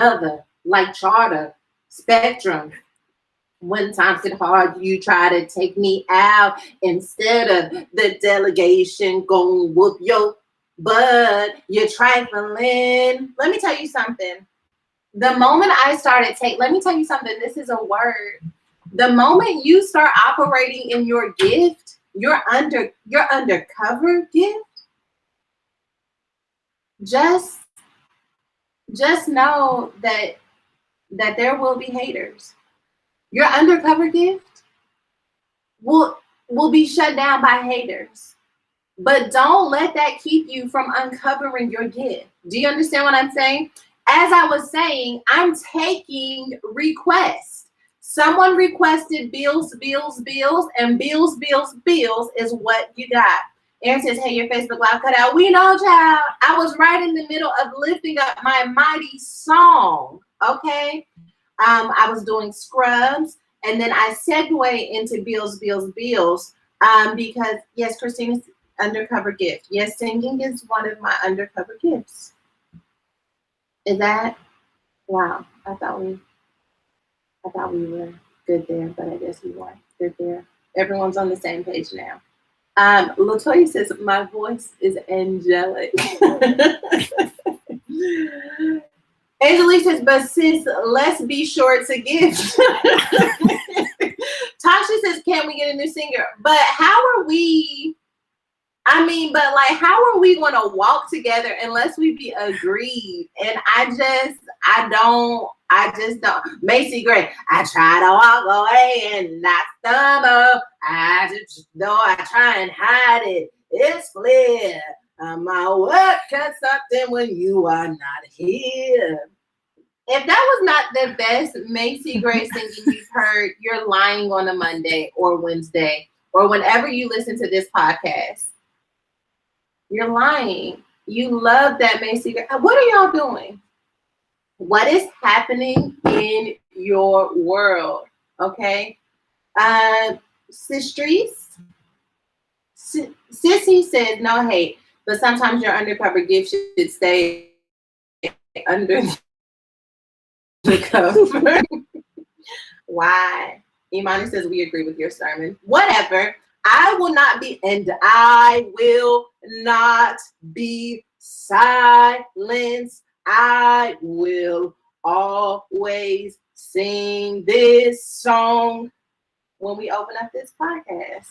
other, like Charter, Spectrum. When times get hard, you try to take me out instead of the delegation gon' whoop your butt. You're trifling. Let me tell you something. The moment I started let me tell you something. This is a word. The moment you start operating in your gift, your undercover gift, just know that there will be haters. Your undercover gift will be shut down by haters. But don't let that keep you from uncovering your gift. Do you understand what I'm saying? As I was saying, I'm taking requests. Someone requested bills, and bills is what you got. Aaron says, hey, your Facebook Live cut out. We know, child. I was right in the middle of lifting up my mighty song, okay? I was doing scrubs, and then I segue into bills, because, yes, Christina's undercover gift. Yes, singing is one of my undercover gifts. Is that? Wow, I thought we were good there, but I guess we weren't good there. Everyone's on the same page now. Latoya says, my voice is angelic. Angelique says, but sis, let's be sure to give. Tasha says, can we get a new singer? But how are we? I mean, but like, how are we going to walk together unless we be agreed? And I just don't. Macy Gray, I try to walk away and not stumble. I just know I try and hide it. It's clear. My work cut something when you are not here. If that was not the best Macy Gray singing you've heard, you're lying on a Monday or Wednesday or whenever you listen to this podcast. You're lying. You love that Macy Gray. What are y'all doing? What is happening in your world? Okay. Sistrees. Sissy said, no hate, but sometimes your undercover gift should stay under the cover. Why? Imani says, we agree with your sermon. Whatever. I will not be silenced. I will always sing this song when we open up this podcast.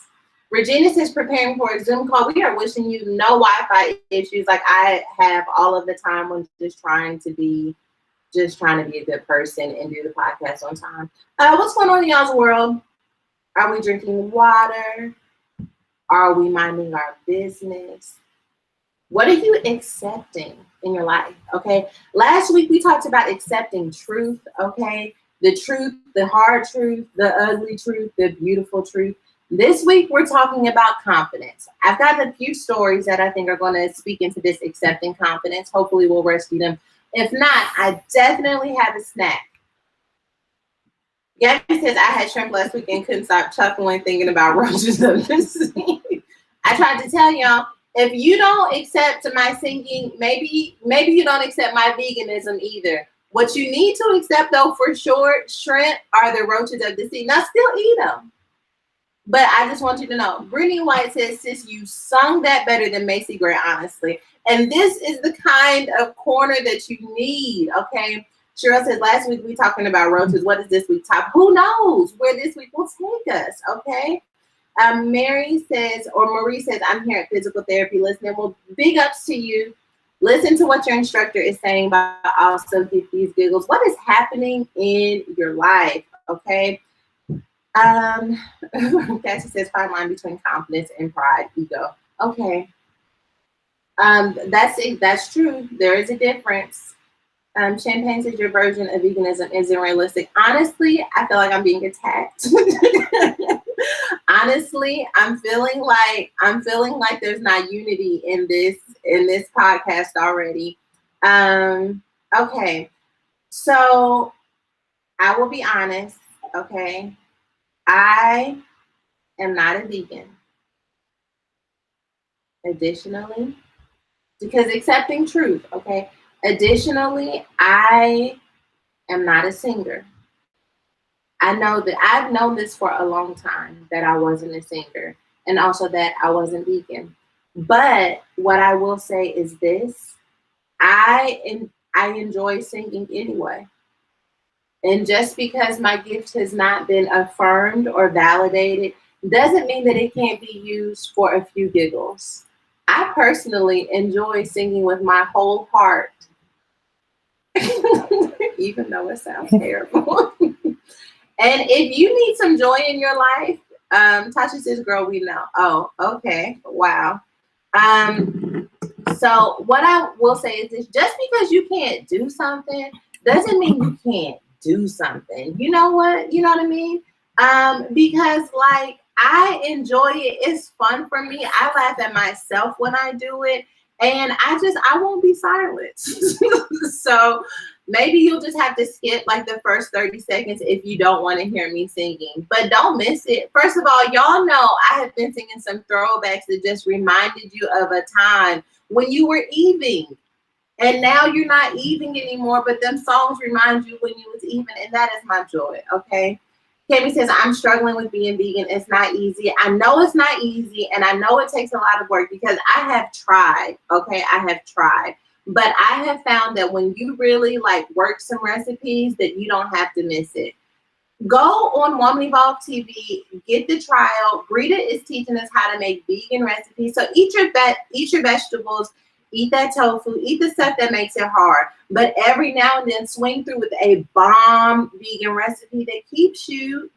Regina says, preparing for a Zoom call. We are wishing you no Wi-Fi issues. Like I have all of the time when just trying to be a good person and do the podcast on time. What's going on in y'all's world? Are we drinking water? Are we minding our business? What are you accepting in your life? Okay. Last week we talked about accepting truth. Okay. The truth, the hard truth, the ugly truth, the beautiful truth. This week we're talking about confidence. I've got a few stories that I think are going to speak into this accepting confidence. Hopefully we'll rescue them. If not, I definitely have a snack. Gabby says, I had shrimp last week and couldn't stop chuckling thinking about roaches of the sea. I tried to tell y'all, if you don't accept my singing, maybe you don't accept my veganism either. What you need to accept, though, for sure, shrimp are the roaches of the sea. Now, still eat them. But I just want you to know, Brittany White says, sis, you sung that better than Macy Gray, honestly. And this is the kind of corner that you need, okay? Cheryl says, last week we talking about roaches. What is this week top? Who knows where this week will take us, okay? Marie says, I'm here at physical therapy listening. Well, big ups to you. Listen to what your instructor is saying, but also get these giggles. What is happening in your life, okay? Cassie says, fine line between confidence and pride, ego. Okay. That's true. There is a difference. Champagne says your version of veganism isn't realistic. Honestly, I feel like I'm being attacked. Honestly, I'm feeling like there's not unity in this podcast already. Okay. So I will be honest, okay? I am not a vegan. Additionally, because accepting truth, okay? Additionally, I am not a singer. I know that I've known this for a long time, that I wasn't a singer, and also that I wasn't vegan. But what I will say is this: I enjoy singing anyway. And just because my gift has not been affirmed or validated doesn't mean that it can't be used for a few giggles. I personally enjoy singing with my whole heart, even though it sounds terrible. And if you need some joy in your life, Tasha says, girl, we know. Oh, okay. Wow. So what I will say is this: just because you can't do something doesn't mean you can't do something. You know what? You know what I mean? Because like I enjoy it. It's fun for me. I laugh at myself when I do it. And I won't be silent. So maybe you'll just have to skip like the first 30 seconds if you don't want to hear me singing. But don't miss it. First of all, y'all know I have been singing some throwbacks that just reminded you of a time when you were eating. And now you're not eating anymore, but them songs remind you when you was even, and that is my joy, okay? Kami says, I'm struggling with being vegan. It's not easy. I know it's not easy, and I know it takes a lot of work because I have tried, okay? I have tried. But I have found that when you really like work some recipes, that you don't have to miss it. Go on Woman Evolve TV, get the trial. Brita is teaching us how to make vegan recipes. So eat your vegetables, eat that tofu, eat the stuff that makes it hard. But every now and then swing through with a bomb vegan recipe that keeps you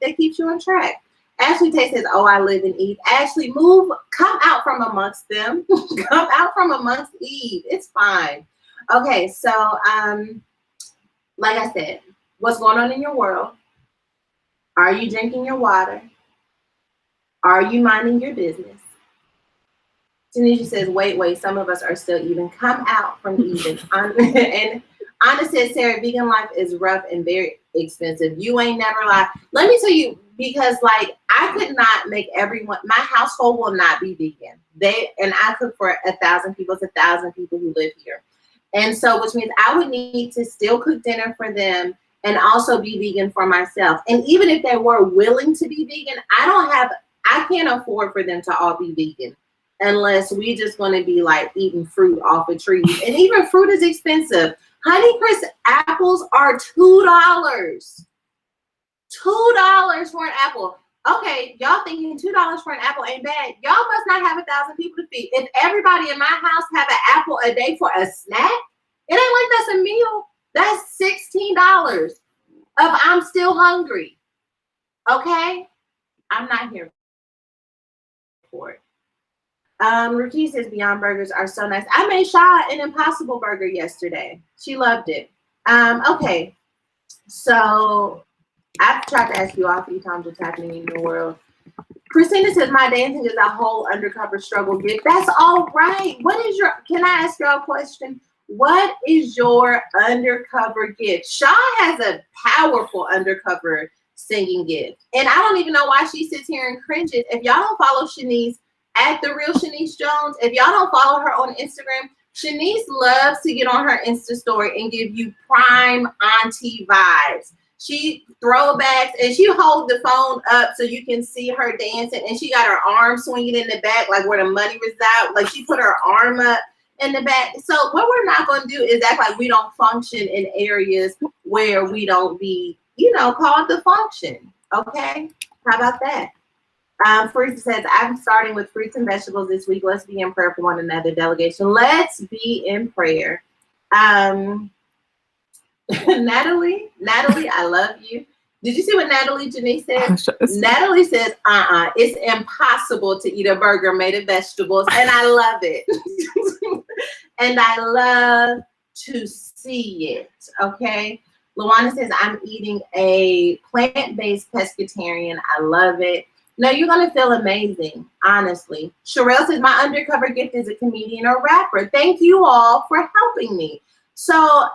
on track. Ashley Tate says, oh, I live and eat. Ashley, come out from amongst them. Come out from amongst Eve. It's fine. Okay, so like I said, what's going on in your world? Are you drinking your water? Are you minding your business? Tanisha says, wait, some of us are still eating. Come out from eating. And Anna says, Sarah, vegan life is rough and very expensive. You ain't never lied. Let me tell you, because like I could not make everyone, my household will not be vegan. And I cook for 1,000 people. It's 1,000 people who live here. And so, which means I would need to still cook dinner for them and also be vegan for myself. And even if they were willing to be vegan, I can't afford for them to all be vegan unless we just going to be like eating fruit off of trees. And even fruit is expensive. Honeycrisp apples are $2. $2 for an apple. Okay, y'all thinking $2 for an apple ain't bad. Y'all must not have 1,000 people to feed. If everybody in my house have an apple a day for a snack, it ain't like that's a meal. That's $16 of I'm still hungry. Okay? I'm not here for it. Ruki says Beyond Burgers are so nice. I made Sha an Impossible Burger yesterday. She loved it. Okay. So I've tried to ask you all a few times what's happening in your world. Christina says my dancing is a whole undercover struggle gift. That's all right. Can I ask y'all a question? What is your undercover gift? Shaw has a powerful undercover singing gift. And I don't even know why she sits here and cringes. If y'all don't follow Shanice at The Real Shanice Jones, if y'all don't follow her on Instagram, Shanice loves to get on her Insta story and give you prime auntie vibes. She throwbacks and she hold the phone up so you can see her dancing, and she got her arm swinging in the back like where the money resides. Like she put her arm up in the back. So what we're not going to do is act like we don't function in areas where we don't be, called to function. Okay? How about that? Fruit says, I'm starting with fruits and vegetables this week. Let's be in prayer for one another, delegation. Let's be in prayer. Natalie, I love you. Did you see what Natalie Janice said? Natalie says, it's impossible to eat a burger made of vegetables. And I love it. And I love to see it. Okay. Luana says, I'm eating a plant-based pescatarian. I love it. No, you're going to feel amazing, honestly. Sherelle says, my undercover gift is a comedian or rapper. Thank you all for helping me. So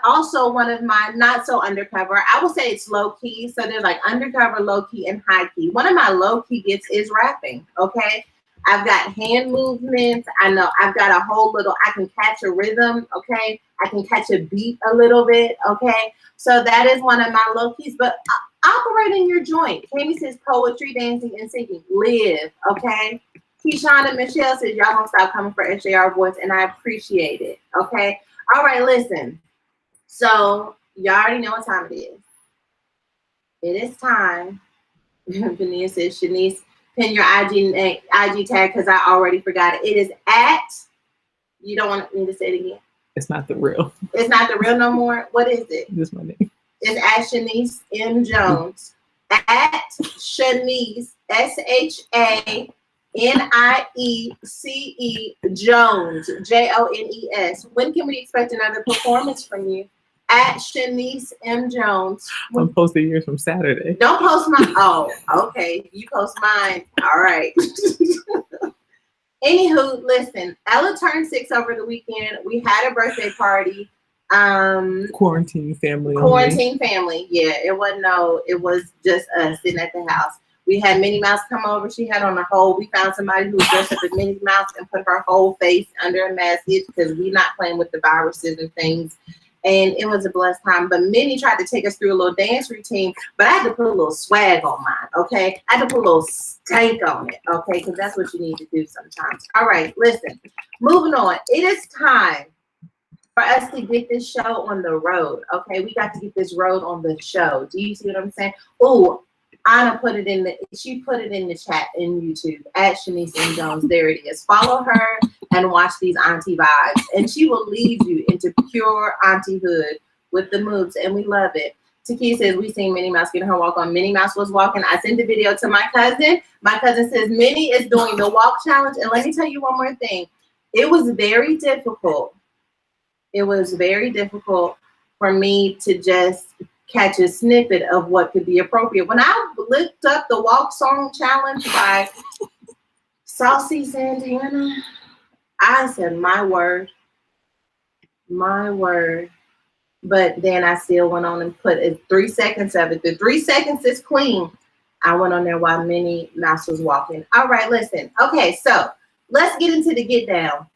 also one of my not so undercover, I would say it's low key. So there's like undercover, low key, and high key. One of my low key gifts is rapping. Okay. I've got hand movements. I know I've got a whole little, I can catch a rhythm, okay? I can catch a beat a little bit, okay? So that is one of my low keys, but operating your joint. Tammy says poetry, dancing, and singing. Live, okay? Keyshawn and Michelle says y'all gonna stop coming for SJR voice, and I appreciate it, okay? All right, listen. So y'all already know what time it is. It is time. Vania says, Shanice, pin your IG tag because I already forgot it. It is at, you don't want me to say it again? It's not the real. It's not the real no more? What is it? This is my name. It's at Shanice M. Jones. At Shanice, SHANIECE Jones, JONES. When can we expect another performance from you? At Shanice M. Jones. I'm posting yours from Saturday. Don't post mine. Oh, okay. You post mine. All right. Anywho, listen, Ella turned 6 over the weekend. We had a birthday party. Quarantine family. Family. Yeah, it was just us sitting at the house. We had Minnie Mouse come over. She had on a whole, we found somebody who was dressed up as Minnie Mouse and put her whole face under a mask because we're not playing with the viruses and things. And it was a blessed time. But Minnie tried to take us through a little dance routine, but I had to put a little swag on mine, okay? I had to put a little stank on it, okay? Because that's what you need to do sometimes. All right, listen. Moving on. It is time for us to get this show on the road, okay? We got to get this road on the show. Do you see what I'm saying? Oh, Anna put it in she put it in the chat in YouTube at Shanice M. Jones. There it is. Follow her and watch these auntie vibes. And she will lead you into pure auntie-hood with the moves. And we love it. Taki says, we seen Minnie Mouse getting her walk on. Minnie Mouse was walking. I sent the video to my cousin. My cousin says, Minnie is doing the walk challenge. And let me tell you one more thing. It was very difficult. It was very difficult for me to just catch a snippet of what could be appropriate. When I looked up the walk song challenge by Saucy Santana, I said, my word. But then I still went on and put 3 seconds of it. The 3 seconds is clean. I went on there while Minnie Mouse was walking. All right, listen. Okay, so let's get into the get down.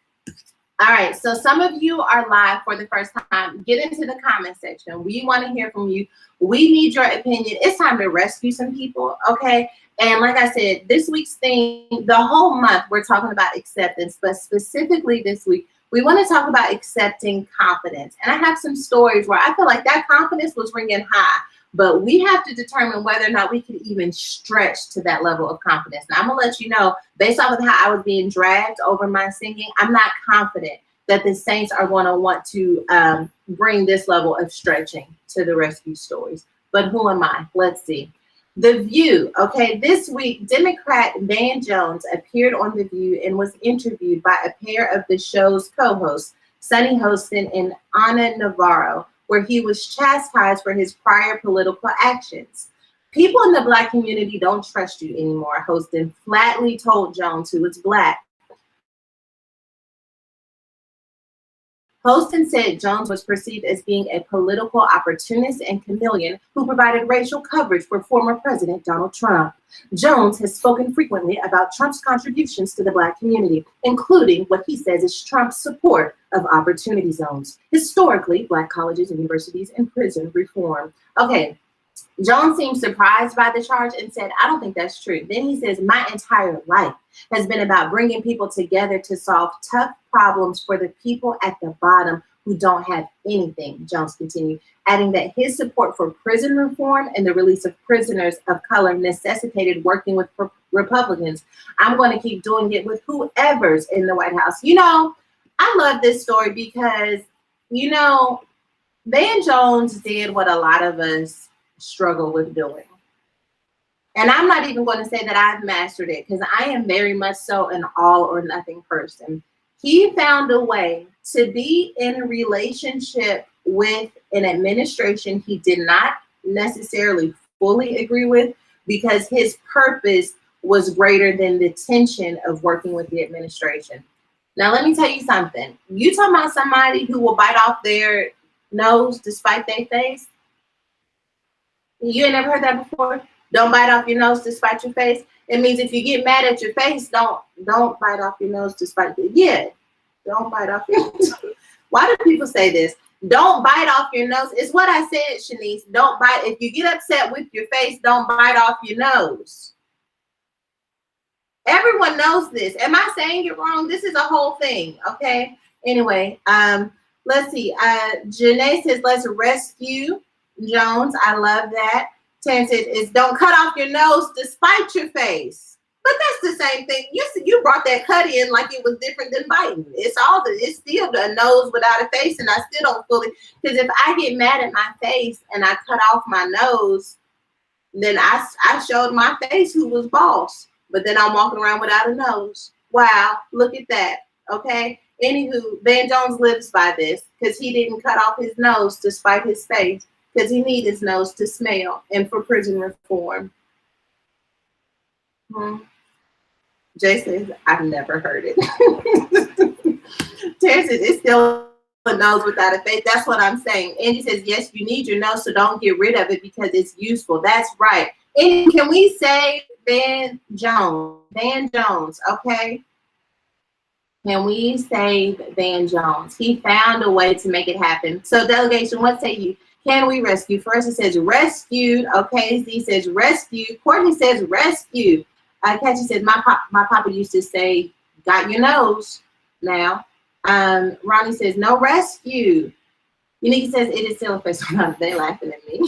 All right, so some of you are live for the first time. Get into the comment section. We want to hear from you. We need your opinion. It's time to rescue some people, okay? And like I said, this week's theme, the whole month, we're talking about acceptance, but specifically this week, we want to talk about accepting confidence. And I have some stories where I feel like that confidence was ringing high, but we have to determine whether or not we can even stretch to that level of confidence. Now, I'm going to let you know, based off of how I was being dragged over my singing, I'm not confident that the Saints are going to want to bring this level of stretching to the rescue stories. But who am I? Let's see. The View. Okay, this week, Democrat Van Jones appeared on The View and was interviewed by a pair of the show's co-hosts, Sunny Hostin and Ana Navarro, where he was chastised for his prior political actions. People in the Black community don't trust you anymore, Hostin flatly told Jones, who was Black. Hostin said Jones was perceived as being a political opportunist and chameleon who provided racial coverage for former President Donald Trump. Jones has spoken frequently about Trump's contributions to the Black community, including what he says is Trump's support of opportunity zones, historically Black colleges, universities, and prison reform. Okay, Jones seemed surprised by the charge and said, I don't think that's true. Then he says, my entire life has been about bringing people together to solve tough problems for the people at the bottom who don't have anything, Jones continued, adding that his support for prison reform and the release of prisoners of color necessitated working with Republicans. I'm going to keep doing it with whoever's in the White House. You know, I love this story because, you know, Van Jones did what a lot of us struggle with doing. And I'm not even going to say that I've mastered it because I am very much so an all or nothing person. He found a way to be in a relationship with an administration he did not necessarily fully agree with because his purpose was greater than the tension of working with the administration. Now, let me tell you something. You talking about somebody who will bite off their nose despite their face? You ain't never heard that before? Don't bite off your nose despite your face. It means if you get mad at your face, don't bite off your nose to spite it. Yeah, don't bite off your nose. Why do people say this? Don't bite off your nose. It's what I said, Shanice. Don't bite. If you get upset with your face, don't bite off your nose. Everyone knows this. Am I saying it wrong? This is a whole thing, okay? Anyway, let's see. Janae says, let's rescue Jones. I love that. Terrence says, don't cut off your nose to spite your face. But that's the same thing. You brought that cut in like it was different than biting. It's still a nose without a face, and I still don't fully, because if I get mad at my face and I cut off my nose, then I showed my face who was boss. But then I'm walking around without a nose. Wow, look at that. Okay. Anywho, Van Jones lives by this because he didn't cut off his nose to spite his face, because he needs his nose to smell and for prison reform. Jay says, I've never heard it. Terry says, it's still a nose without a face. That's what I'm saying. Andy says, yes, you need your nose, so don't get rid of it because it's useful. That's right. And can we say Van Jones? Van Jones, okay? Can we save Van Jones? He found a way to make it happen. So delegation, what say you? Can we rescue? First it says rescued. Okay, Z says rescue. Courtney says rescue. Catchy says my papa used to say, got your nose now. Ronnie says no rescue. Unique says it is still a face. They laughing at me.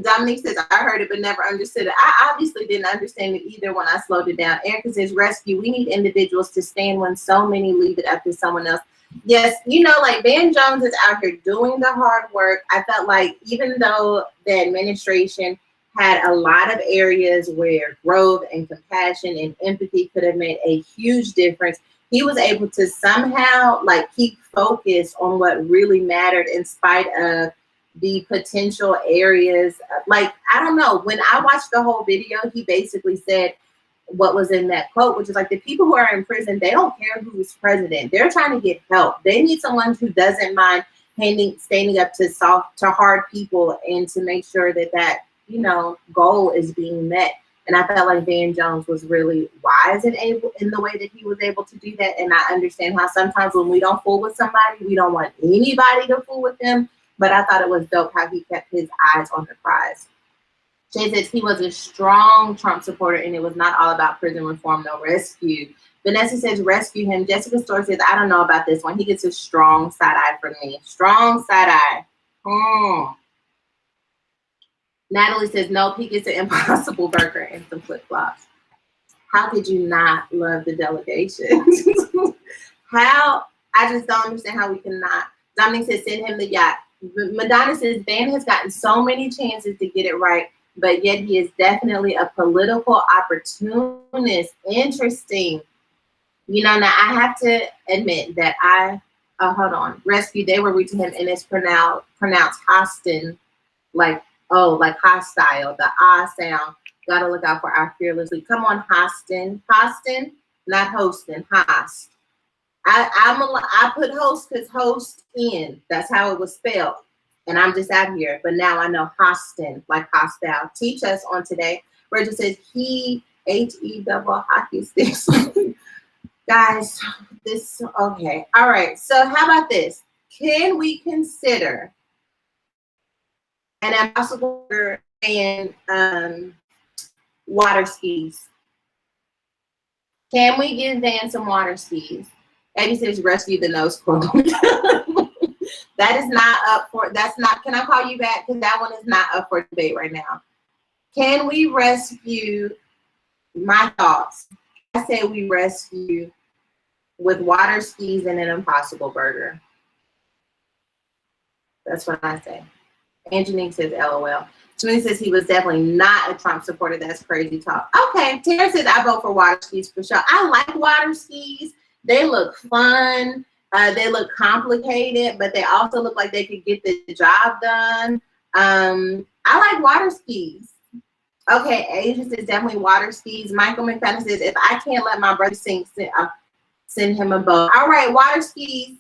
Dominique says I heard it but never understood it. I obviously didn't understand it either when I slowed it down. Erica says rescue. We need individuals to stand when so many leave it up to someone else. Yes, you know, like Van Jones is out here doing the hard work. I felt like even though the administration had a lot of areas where growth and compassion and empathy could have made a huge difference, he was able to somehow like keep focus on what really mattered in spite of the potential areas. Like, I don't know, when I watched the whole video, he basically said what was in that quote, which is like, the people who are in prison, they don't care who's president. They're trying to get help. They need someone who doesn't mind standing up to hard people and to make sure that you know, goal is being met. And I felt like Van Jones was really wise and able in the way that he was able to do that. And I understand how sometimes when we don't fool with somebody, we don't want anybody to fool with them. But I thought it was dope how he kept his eyes on the prize. Jay says he was a strong Trump supporter and it was not all about prison reform, no rescue. Vanessa says rescue him. Jessica Storr says, I don't know about this one. He gets a strong side eye from me. Strong side eye. Natalie says, nope, he gets an Impossible Burger and some flip-flops. How could you not love the delegation? How? I just don't understand how we cannot. Dominique says, send him the yacht. Madonna says, Van has gotten so many chances to get it right, but yet he is definitely a political opportunist. Interesting. You know, now I have to admit that hold on, rescue, they were reaching him and it's pronounced Hostin, like hostile, the sound. Gotta look out for our fearless lead. Come on, Hostin, not hosting, Host. I put host because host in. That's how it was spelled. And I'm just out here. But now I know Hostin, like hostile. Teach us on today. Rachel says he double hockey sticks. Guys, okay. All right. So how about this? Can we consider an Impossible and water skis? Can we give Van some water skis? Abby says rescue the nose quote. That is not up for, can I call you back? Because that one is not up for debate right now. Can we rescue, my thoughts, I say we rescue with water skis and an Impossible Burger. That's what I say. Angelina says LOL. Tamina says he was definitely not a Trump supporter. That's crazy talk. Okay, Tara says I vote for water skis for sure. I like water skis. They look fun. They look complicated, but they also look like they could get the job done. I like water skis. Okay, Asia says definitely water skis. Michael McFadden says if I can't let my brother sing, send him a boat. All right, water skis.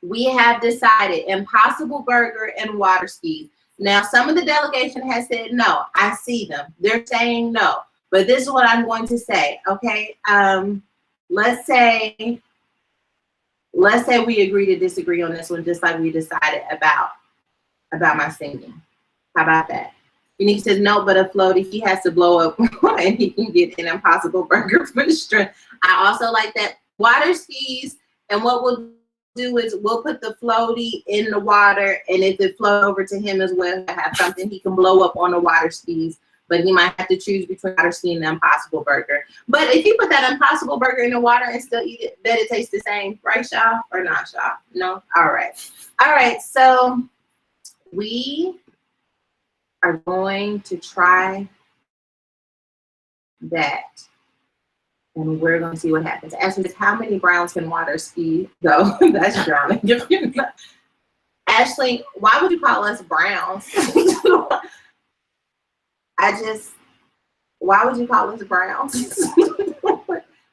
We have decided Impossible Burger and water skis. Now, some of the delegation has said no. I see them. They're saying no. But this is what I'm going to say, okay? Let's say we agree to disagree on this one, just like we decided about my singing. How about that? Unique says no, but a floaty, he has to blow up and he can get an Impossible Burger for strength. I also like that. Water skis, and what we'll do is we'll put the floaty in the water, and if it flows over to him as well, have something he can blow up on the water skis. But he might have to choose between water ski and the Impossible Burger. But if you put that Impossible Burger in the water and still eat it, bet it tastes the same, right, Shaw? Or not, Shaw? No? All right, so we are going to try that. And we're going to see what happens. Ashley says, how many browns can water ski go? That's drowning. Ashley, why would you call us browns? Why would you call us browns?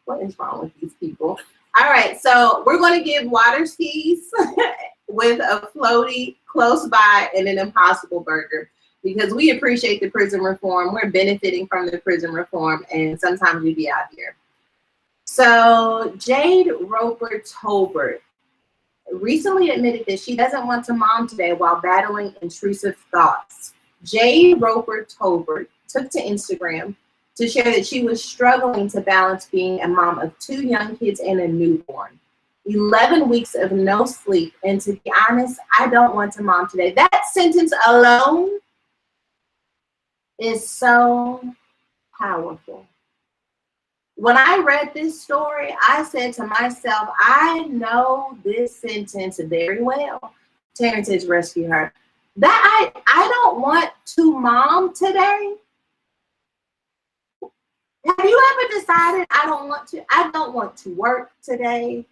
What is wrong with these people? All right, so we're going to give water skis with a floaty close by and an Impossible Burger, because we appreciate the prison reform. We're benefiting from the prison reform, and sometimes we be out here. So Jade Roper Tolbert recently admitted that she doesn't want to mom today while battling intrusive thoughts. Jade Roper Tolbert took to Instagram to share that she was struggling to balance being a mom of 2 young kids and a newborn. 11 weeks of no sleep, and to be honest, I don't want to mom today. That sentence alone is so powerful. When I read this story, I said to myself, I know this sentence very well. Terrence says, rescue her. That I don't want to mom today. Have you ever decided I don't want to work today?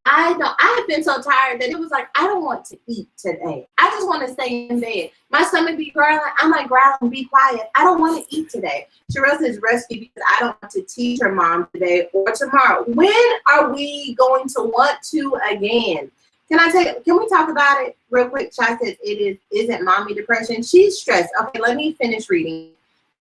I have been so tired that it was like, I don't want to eat today. I just want to stay in bed. My stomach be growling. I'm like, growling, be quiet. I don't want to eat today. Sherelle says rescue because I don't want to teach her mom today or tomorrow. When are we going to want to again? Can we talk about it real quick? Shai says isn't mommy depression. She's stressed. Okay, let me finish reading.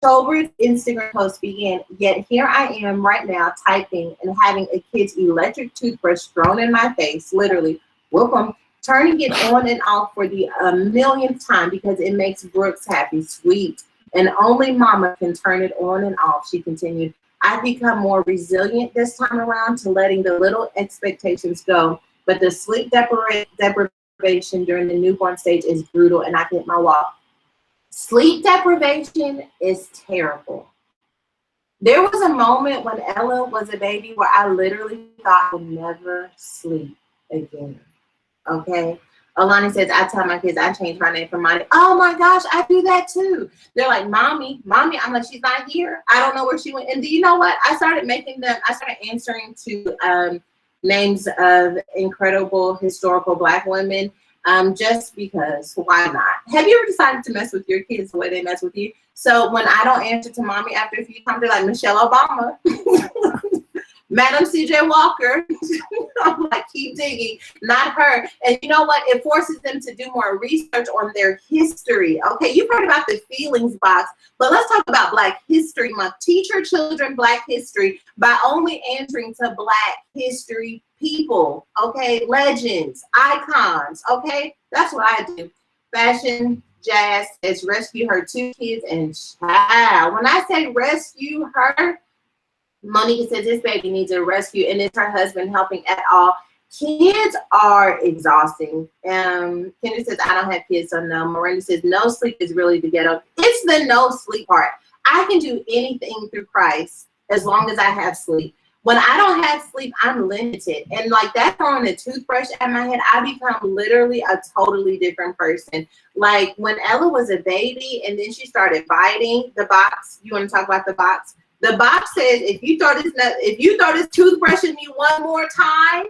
October's Instagram post began, yet here I am right now typing and having a kid's electric toothbrush thrown in my face, literally, whoop, turning it on and off for the millionth time because it makes Brooks happy, sweet, and only mama can turn it on and off, she continued. I've become more resilient this time around to letting the little expectations go, but the sleep deprivation during the newborn stage is brutal and I hit my wall. Sleep deprivation is terrible. There was a moment when Ella was a baby where I literally thought I would never sleep again. Okay? Alani says, I tell my kids I changed my name from Monty. Oh my gosh, I do that too. They're like, mommy. I'm like, she's not here. I don't know where she went. And do you know what? I started answering to names of incredible historical Black women. Just because, why not? Have you ever decided to mess with your kids the way they mess with you? So when I don't answer to mommy after a few times, they're like, Michelle Obama, Madam CJ Walker. I'm like, keep digging, not her. And you know what? It forces them to do more research on their history. Okay, you've heard about the feelings box, but let's talk about Black History Month. Teach your children Black history by only answering to Black history people, okay? Legends, icons, okay? That's what I do. Fashion Jazz says rescue her 2 kids and child. When I say rescue her, Monica says this baby needs a rescue and it's her husband helping at all. Kids are exhausting. Kendra says I don't have kids, so no. Miranda says no sleep is really the ghetto. It's the no sleep part. I can do anything through Christ as long as I have sleep. When I don't have sleep, I'm limited. And like that throwing a toothbrush at my head, I become literally a totally different person. Like when Ella was a baby and then she started biting the box. You want to talk about the box? The box says if you throw this toothbrush at me one more time,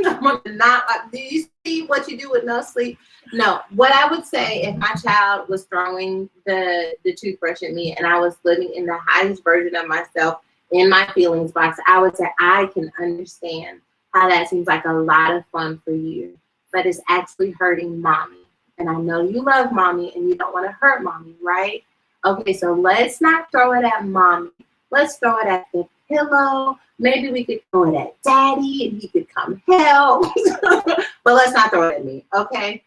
I'm gonna not. Do you see what you do with no sleep? No. What I would say if my child was throwing the toothbrush at me and I was living in the highest version of myself in my feelings box, I would say I can understand how that seems like a lot of fun for you, but it's actually hurting mommy. And I know you love mommy and you don't want to hurt mommy, right? Okay, so let's not throw it at mommy. Let's throw it at the pillow. Maybe we could throw it at daddy and he could come help. But let's not throw it at me, okay?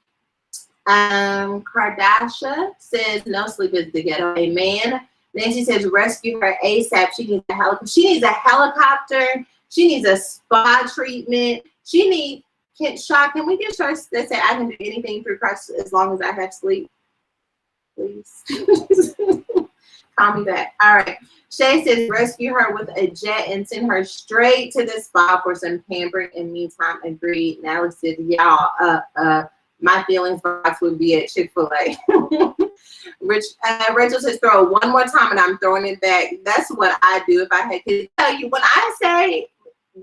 Kardashian says no sleep is the getaway man. Nancy says rescue her ASAP. She needs a helicopter. She needs a helicopter. She needs a spa treatment. She needs. Can we get shirts that say I can do anything through Christ as long as I have sleep? Please. Call me back. All right. Shay says rescue her with a jet and send her straight to the spa for some pampering. In meantime, agreed. Natalie said, y'all, my feelings box would be at Chick-fil-A. Rachel says throw it one more time and I'm throwing it back. That's what I do if I had kids. Tell you, when I say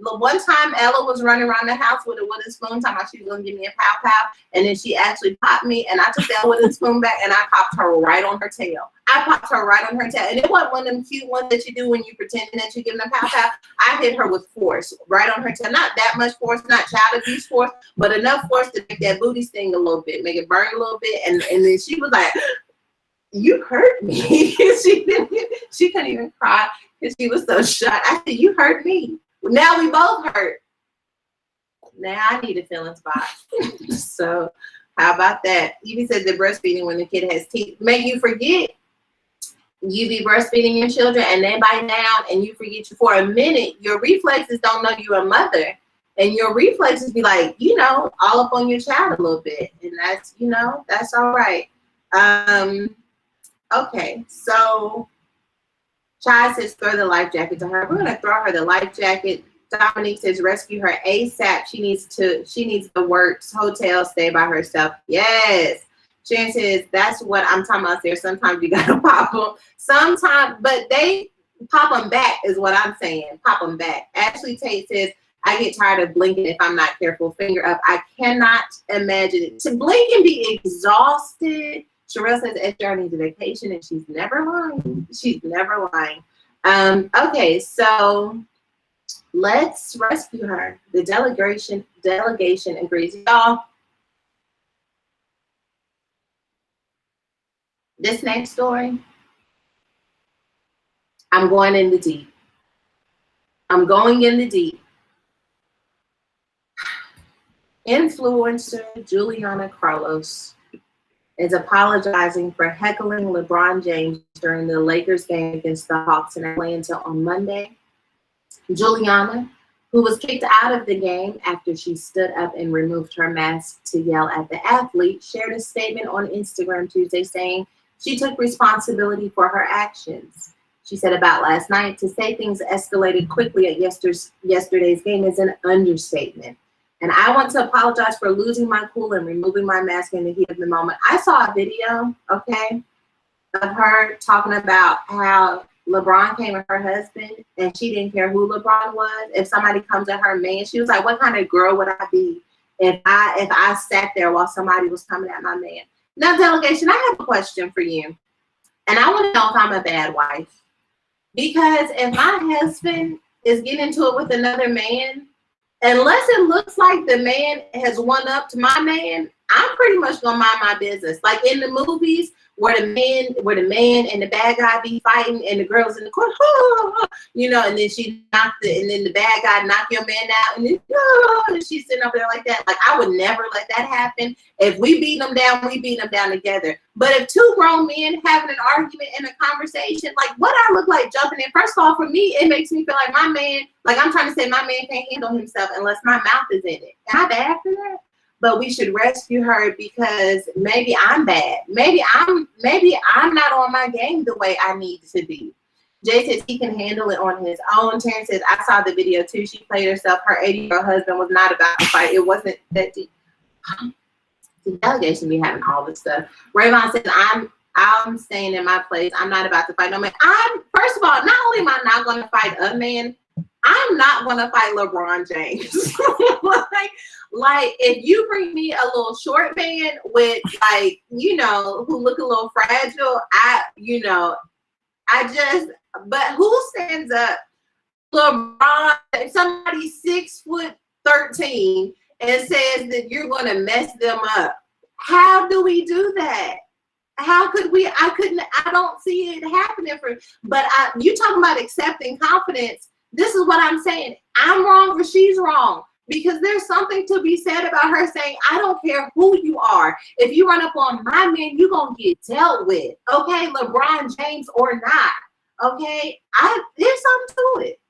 the one time Ella was running around the house with a wooden spoon, talking about she was gonna give me a pow pow, and then she actually popped me, and I took that wooden spoon back and I popped her right on her tail. I popped her right on her tail, and it wasn't one of them cute ones that you do when you pretending that you're giving a pow pow. I hit her with force, right on her tail. Not that much force, not child abuse force, but enough force to make that booty sting a little bit, make it burn a little bit, and then she was like, "You hurt me." She couldn't even cry because she was so shocked. I said, "You hurt me." Now we both hurt. Now I need a feelings box. So how about that? Evie said the breastfeeding when the kid has teeth make you forget. You be breastfeeding your children and they bite down and you forget you for a minute. Your reflexes don't know you're a mother. And your reflexes be like, all up on your child a little bit. And that's, that's all right. Okay, so Chai says throw the life jacket to her. We're gonna throw her the life jacket. Dominique says rescue her ASAP. She needs to work hotel, stay by herself. Yes. Sharon says that's what I'm talking about there. Sometimes you gotta pop them. Sometimes, but they pop them back is what I'm saying. Pop them back. Ashley Tate says I get tired of blinking if I'm not careful. Finger up. I cannot imagine it. To blink and be exhausted. Sherelle says SDR needs a vacation and she's never lying. She's never lying. Okay, so let's rescue her. The delegation agrees. Y'all, this next story, I'm going in the deep. I'm going in the deep. Influencer Juliana Carlos is apologizing for heckling LeBron James during the Lakers game against the Hawks in Atlanta on Monday. Juliana, who was kicked out of the game after she stood up and removed her mask to yell at the athlete, shared a statement on Instagram Tuesday saying she took responsibility for her actions. She said about last night, to say things escalated quickly at yesterday's game is an understatement. And I want to apologize for losing my cool and removing my mask in the heat of the moment. I saw a video, okay, of her talking about how LeBron came with her husband and she didn't care who LeBron was. If somebody comes at her man, she was like, what kind of girl would I be if I sat there while somebody was coming at my man? Now, delegation, I have a question for you. And I want to know if I'm a bad wife. Because if my husband is getting into it with another man, unless it looks like the man has one up to my man, I'm pretty much gonna mind my business. Like in the movies where the man and the bad guy be fighting and the girl's in the corner, and then and then the bad guy knock your man out and then and she's sitting up there like that. Like I would never let that happen. If we beat them down, we beat them down together. But if two grown men having an argument and a conversation, like what I look like jumping in, first of all, for me, it makes me feel like my man, like I'm trying to say my man can't handle himself unless my mouth is in it. Am I bad for that? But we should rescue her because maybe I'm bad. Maybe I'm not on my game the way I need to be. Jay says he can handle it on his own. Terrence says I saw the video too. She played herself. Her 80-year-old husband was not about to fight. It wasn't that deep. The delegation be having all this stuff. Rayvon says I'm staying in my place. I'm not about to fight no man. First of all, not only am I not going to fight a man, I'm not going to fight LeBron James. like if you bring me a little short man with who look a little fragile, but who stands up? LeBron, if somebody's 6'13" and says that you're going to mess them up, How do we do that? How could we? I don't see it happening but you talking about accepting confidence. This is what I'm saying. I'm wrong or she's wrong. Because there's something to be said about her saying, I don't care who you are. If you run up on my man, you're going to get dealt with. Okay, LeBron James or not. Okay, there's something to it.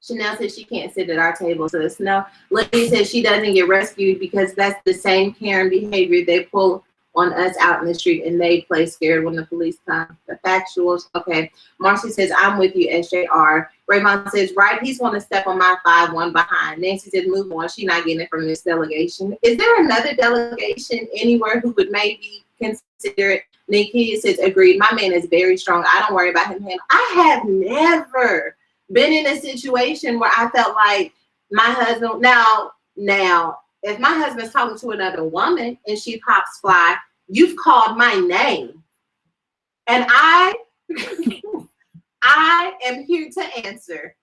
Chanel says she can't sit at our table, so it's no. Lily says she doesn't get rescued because that's the same Karen behavior they pull on us out in the street, and they play scared when the police come. The factuals. Okay. Marcy says, I'm with you, SJR. Raymond says, right, he's going to step on my 5-1 behind. Nancy says, move on. She's not getting it from this delegation. Is there another delegation anywhere who would maybe consider it? Nikki says, agreed. My man is very strong. I don't worry about him. I have never been in a situation where I felt like my husband, now, if my husband's talking to another woman and she pops fly, you've called my name. And I am here to answer.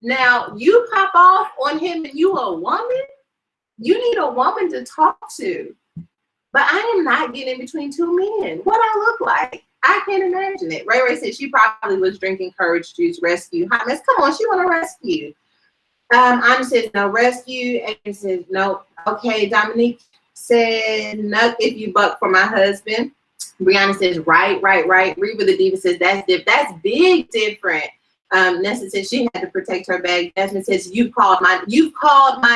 Now, you pop off on him and you a woman, you need a woman to talk to. But I am not getting between two men. What I look like? I can't imagine it. Ray Ray said she probably was drinking courage juice, rescue. Hot mess, come on, she want to rescue. Anna says no rescue. And says no. Okay, Dominique said no if you buck for my husband. Brianna says right. Reba the Diva says that's big different. Nessa says she had to protect her bag. Jasmine says you've called my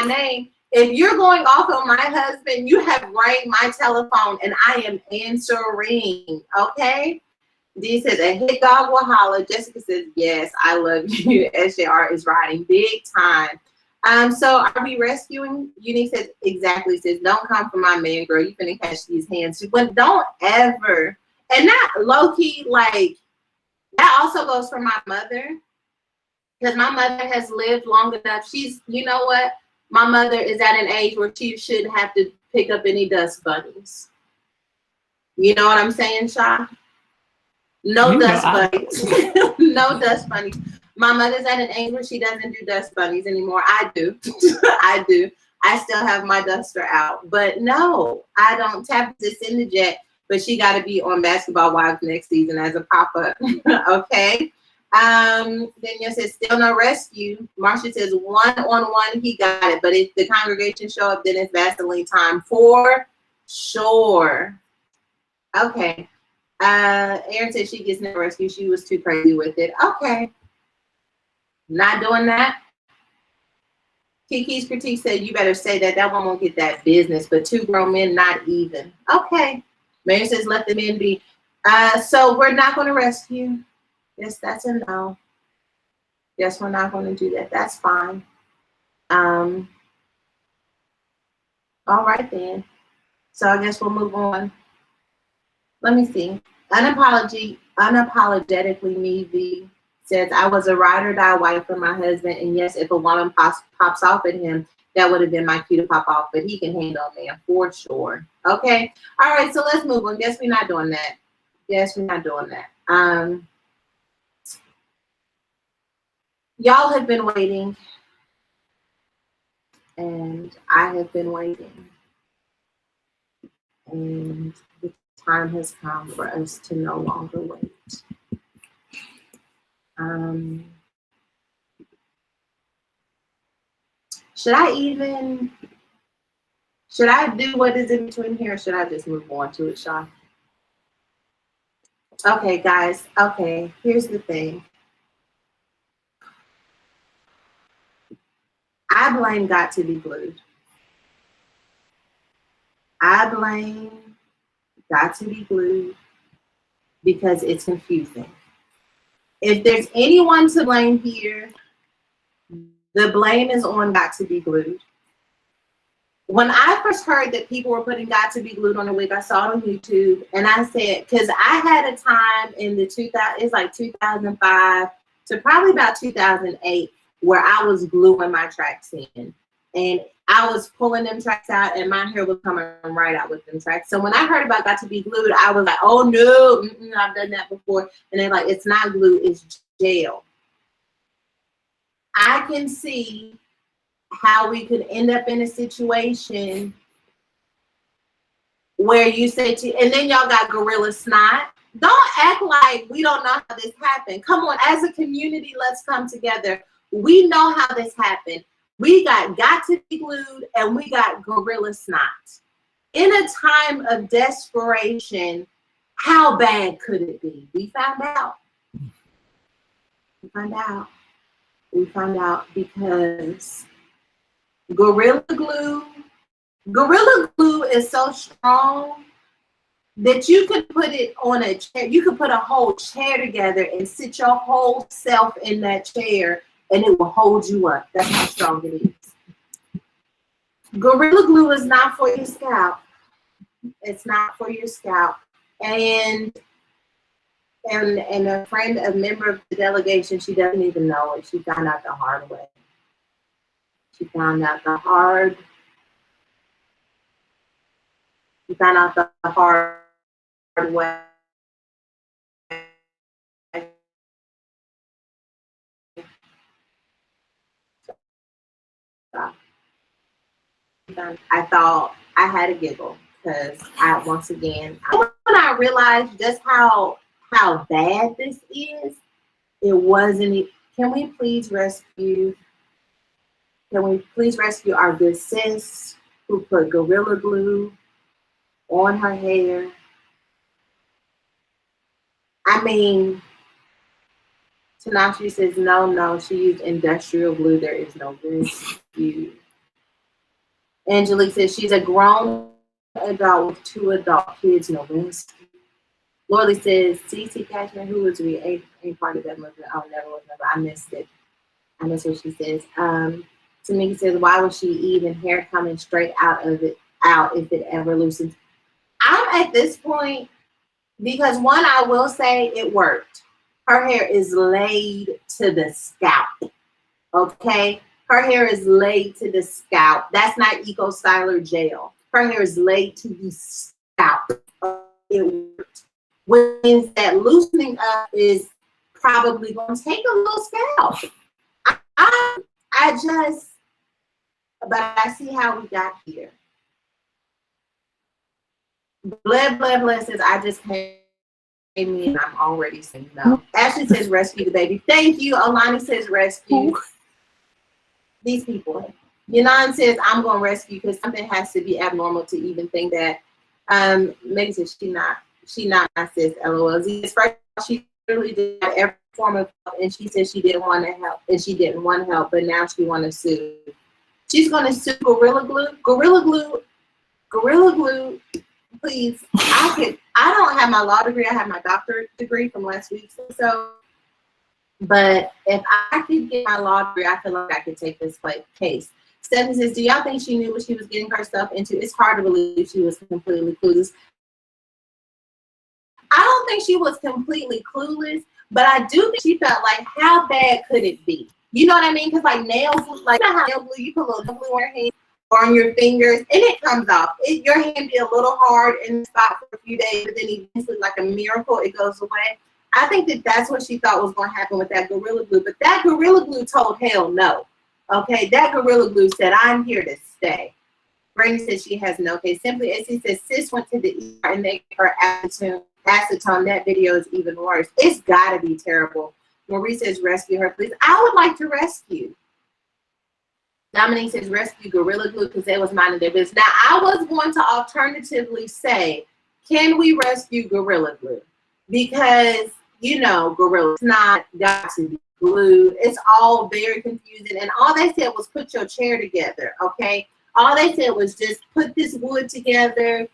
name. If you're going off on my husband, you have rang my telephone and I am answering. Okay. D says a hit dog will holler. Jessica says yes, I love you. SJR is riding big time. So are we rescuing? Unique says exactly. Says don't come for my man, girl. You finna catch these hands. But don't ever, and not low key, like that also goes for my mother, because my mother has lived long enough. She's, you know what? My mother is at an age where she shouldn't have to pick up any dust bunnies. You know what I'm saying, Sha? No dust bunnies. No dust bunnies. My mother's at an age where she doesn't do dust bunnies anymore. I do. I do. I still have my duster out. But no, I don't tap this in the jet. But she got to be on Basketball Wives next season as a pop-up. Okay. Danielle says, still no rescue. Marcia says, 1-on-1, he got it. But if the congregation show up, then it's Vaseline time for sure. Okay. Erin says she gets no rescue. She was too crazy with it. Okay. Not doing that. Kiki's critique said, you better say that. That one won't get that business. But 2 grown men, not even. Okay. Mary says, let the men be. So we're not going to rescue. Yes, that's a no. Yes, we're not going to do that. That's fine. All right then. So I guess we'll move on. Let me see. Unapologetically me says, I was a ride or die wife for my husband, and yes, if a woman pops off at him, that would have been my cue to pop off, but he can handle a man for sure. Okay. All right, so let's move on. Guess we're not doing that. Yes, we're not doing that. Y'all have been waiting, and I have been waiting, and the time has come for us to no longer wait. Should I do what is in between here, or should I just move on to it, Sean? Okay, guys. Okay, here's the thing. I blame Got to Be Glued. I blame Got to Be Glued because it's confusing. If there's anyone to blame here, the blame is on Got to Be Glued. When I first heard that people were putting Got to Be Glued on the wig, I saw it on YouTube, and I said, because I had a time in the 2005 to probably about 2008 where I was gluing my tracks in, and I was pulling them tracks out, and my hair was coming right out with them tracks. So when I heard about Got to Be Glued, I was like, oh no, I've done that before. And they're like, it's not glue, it's gel. I can see how we could end up in a situation where you say to, and then y'all got Gorilla Snot. Don't act like we don't know how this happened. Come on, as a community, let's come together. We know how this happened. We got to be glued, and we got Gorilla Snot. In a time of desperation, how bad could it be? We found out. We found out because Gorilla Glue is so strong that you could put it on a chair. You could put a whole chair together and sit your whole self in that chair and it will hold you up. That's how strong it is. Gorilla Glue is not for your scalp. It's not for your scalp. And a friend, a member of the delegation, she doesn't even know it. She found out the hard way. She found out the hard way. I thought I had a giggle because when I realized just how bad this is, it wasn't. Can we please rescue our good sis who put Gorilla Glue on her hair? I mean, Tanashi says no, she used industrial glue. There is no rescue. Angelique says she's a grown adult with 2 adult kids, no rescue. Lorley says, CC Cashman, who was we? Ain't part of that movement. Oh, never. I missed it. I missed what she says. Tamika says, why was she even hair coming straight out if it ever loosens? I'm at this point, because one, I will say it worked. Her hair is laid to the scalp. Okay? Her hair is laid to the scalp. That's not Eco Styler gel. Her hair is laid to the scalp. It worked. Which means that loosening up is probably going to take a little scalp. But I see how we got here. Bled says, I just came in and I'm already saying no. Ashley says, rescue the baby. Thank you. Alani says, rescue. These people. Yanan says, I'm going to rescue because something has to be abnormal to even think that. Megan says, she not my sis, LOL. First, she literally did every form of help, and she said she didn't want to help, and she didn't want help, but now she want to sue. She's going to sue Gorilla Glue. Gorilla Glue, please. I don't have my law degree. I have my doctorate degree from last week. So, but if I could get my law degree, I feel like I could take this case. Stephanie says, do y'all think she knew what she was getting herself into? It's hard to believe she was completely clueless. I don't think she was completely clueless, but I do think she felt like, how bad could it be? You know what I mean? Because like nail glue, like you know how nail glue, you put a little glue on your hand or on your fingers, and it comes off. Your hand be a little hard in the spot for a few days, but then eventually, like a miracle, it goes away. I think that's what she thought was going to happen with that Gorilla Glue, but that Gorilla Glue told hell no. Okay, that Gorilla Glue said, I'm here to stay. Brandy says she has no case. Simply as he says, sis went to the ER and they gave her acetone. That video is even worse. It's gotta be terrible. Marie says, rescue her, please. I would like to rescue. Dominique says, rescue Gorilla Glue because they was minding their business. Now, I was going to alternatively say, can we rescue Gorilla Glue? Because, you know, Gorilla's not got to be glue. It's all very confusing. And all they said was put your chair together, okay? All they said was just put this wood together,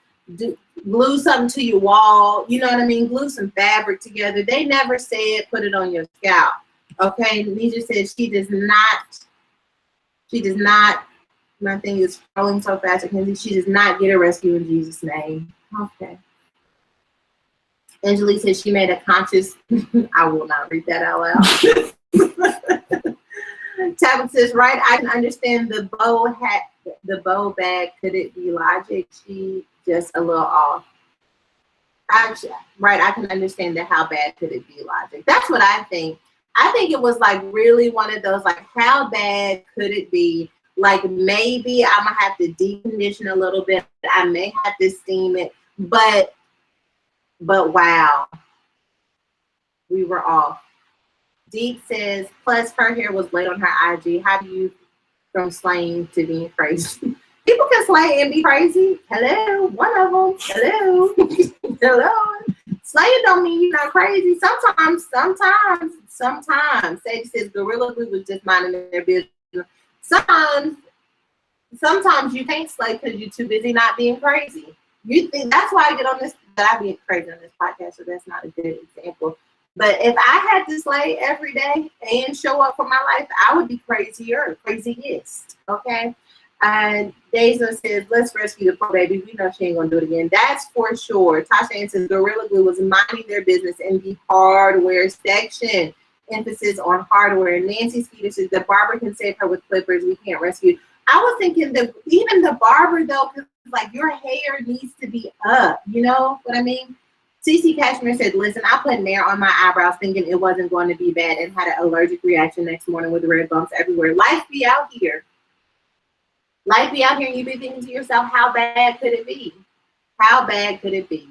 glue something to your wall, you know what I mean? Glue some fabric together. They never said put it on your scalp, okay? Nisha says she does not, my thing is scrolling so fast, she does not get a rescue in Jesus' name. Okay. Angelique says she made a conscious, I will not read that out loud. Tabitha says, right, I can understand the bow bag. Could it be logic? She just a little off. Actually, right, I can understand that. How bad could it be logic? That's what I think. I think it was like really one of those, like, how bad could it be Like maybe I'm gonna have to deep condition a little bit. I may have to steam it, but wow, we were off. Deep says, plus her hair was laid on her IG. How do you from slaying to being crazy? People can slay and be crazy. Hello, one of them. Hello, hello. Slaying don't mean you're not crazy. Sometimes. Sadie says Gorilla Glue was just minding their business. Sometimes you can't slay because you're too busy not being crazy. You think that's why I get on this, that I be crazy on this podcast, so that's not a good example. But if I had to slay every day and show up for my life, I would be craziest. Okay. And Deja says, let's rescue the poor baby. We know she ain't gonna do it again. That's for sure. Tasha Ann says Gorilla Glue was minding their business in the hardware section. Emphasis on hardware. Nancy Skeeter says the barber can save her with clippers. We can't rescue. I was thinking that even the barber though, because like your hair needs to be up. You know what I mean? CC Cashmere said, listen, I put Nair on my eyebrows thinking it wasn't going to be bad and had an allergic reaction next morning with red bumps everywhere. Life be out here. Life be out here and you be thinking to yourself, how bad could it be? How bad could it be?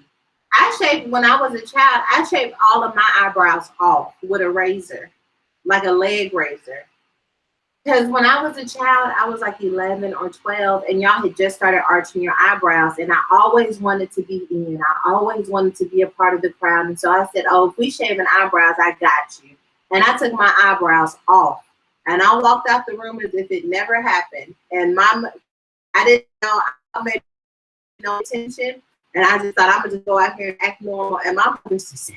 When I was a child, I shaved all of my eyebrows off with a razor, like a leg razor. Because when I was a child, I was like 11 or 12, and y'all had just started arching your eyebrows, and I always wanted to be in. I always wanted to be a part of the crowd, and so I said, oh, if we shaving eyebrows, I got you. And I took my eyebrows off, and I walked out the room as if it never happened. And I didn't know, I made no attention, and I just thought I'm gonna just go out here and act normal. And my mother said,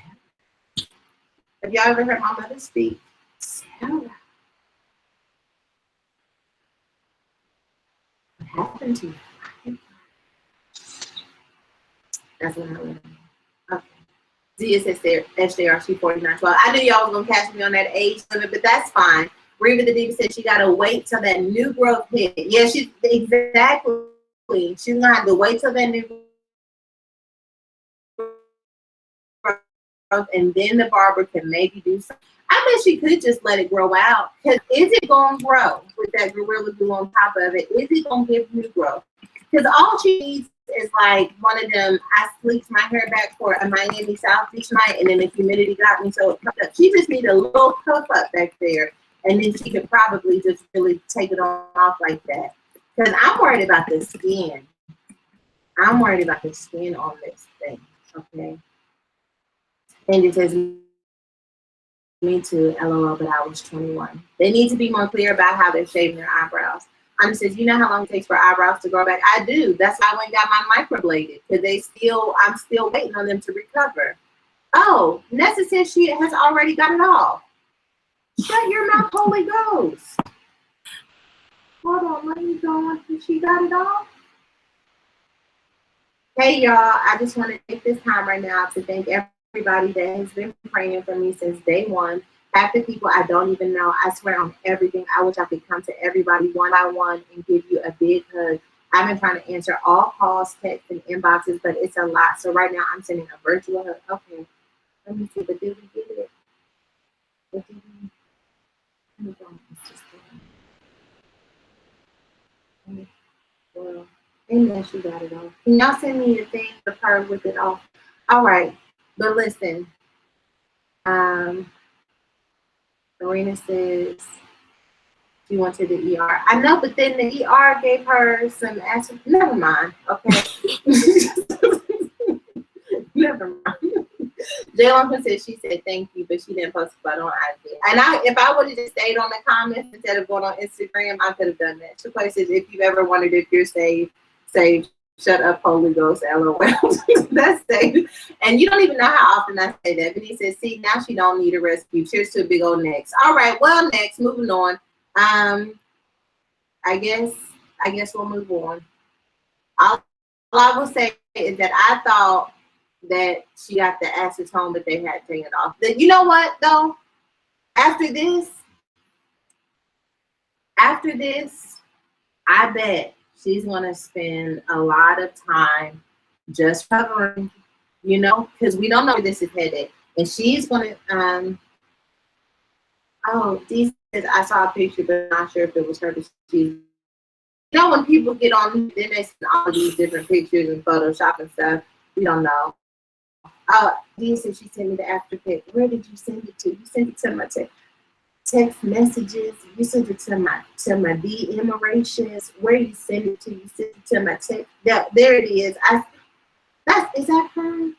have y'all ever heard my mother speak? Sarah. Happened to you? That's what I learned. Okay. Zia says there, SJRC 4912. I knew y'all was gonna catch me on that age limit, but that's fine. Reba the Diva said she gotta wait till that new growth hit. Yeah, she's exactly. She's gonna have to wait till that new growth, and then the barber can maybe do something. I bet she could just let it grow out. Because is it going to grow with that Gorilla Glue on top of it? Is it going to give new growth? Because all she needs is like one of them, I sleeked my hair back for a Miami South Beach night, and then the humidity got me so it puffed up. She just needs a little puff up back there, and then she could probably just really take it off like that. Because I'm worried about the skin. I'm worried about the skin on this thing, okay? And it says, me too, LOL, but I was 21. They need to be more clear about how they're shaving their eyebrows. I'm says, you know how long it takes for eyebrows to grow back? I do. That's why I went and got my microbladed, because I'm still waiting on them to recover. Oh, Nessa says she has already got it off. Shut your mouth, Holy Ghost. Hold on, let me go on. She got it off? Hey, y'all, I just want to take this time right now to thank everybody that has been praying for me since day one. Half the people I don't even know. I swear on everything. I wish I could come to everybody one by one and give you a big hug. I've been trying to answer all calls, texts, and inboxes, but it's a lot. So right now I'm sending a virtual hug. Okay, let me see. But did we get it? Well, unless you got it off. Can y'all send me a thing of her with it off? All right, but listen. Marina says she went to the ER. I know, but then the ER gave her some acid. Never mind. Okay. Never mind. Jalen said she said thank you, but she didn't post about it on IG. And if I would have just stayed on the comments instead of going on Instagram, I could have done that. She says if you've ever wondered if you're saved, shut up, Holy Ghost, LOL. That's safe. And you don't even know how often I say that. But he says, see, now she don't need a rescue. Cheers to a big old next. All right, well, next, moving on. I guess we'll move on. All I will say is that I thought that she got the acetone, but they had taken it off. You know what, though? After this, I bet she's going to spend a lot of time just covering, you know, because we don't know where this is headed. And she's going to, oh, Dee says, I saw a picture, but I'm not sure if it was her, but she's You know when people get on, then they send all these different pictures and Photoshop and stuff. We don't know. Dee said she sent me the after pic. Where did you send it to? You sent it to my text messages. You sent it to my DM-erations. Where you send it to? You sent it to my text. Yeah, there it is. Is that her?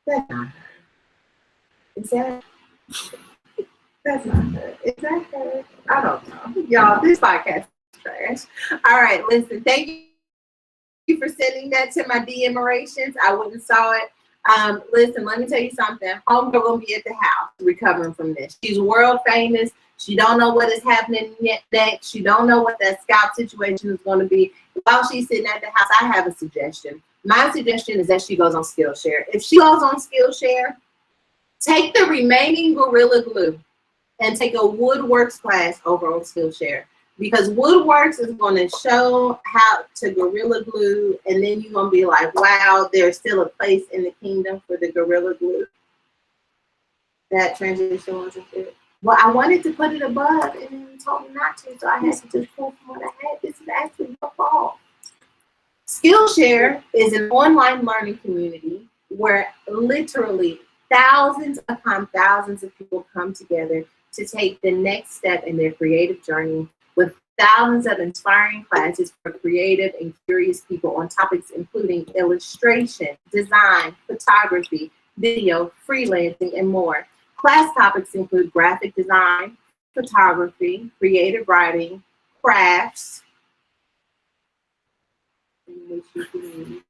That's not her. Is that? That's not her. Is that her? I don't know. Y'all, this podcast is trash. All right, listen. Thank you for sending that to my DM-erations. I wouldn't saw it. Listen, let me tell you something. Homegirl gonna be at the house recovering from this. She's world famous. She don't know what is happening next. She don't know what that scalp situation is going to be. While she's sitting at the house, I have a suggestion. My suggestion is that she goes on Skillshare. If she goes on Skillshare, take the remaining Gorilla Glue and take a Woodworks class over on Skillshare. Because Woodworks is going to show how to Gorilla Glue, and then you're going to be like, wow, there's still a place in the kingdom for the Gorilla Glue. That transition wasn't good. Well, I wanted to put it above, and then you told me not to, so I had to just pull from what I had. This is actually your fault. Skillshare is an online learning community where literally thousands upon thousands of people come together to take the next step in their creative journey, with thousands of inspiring classes for creative and curious people on topics including illustration, design, photography, video, freelancing, and more. Class topics include graphic design, photography, creative writing, crafts, which you can use.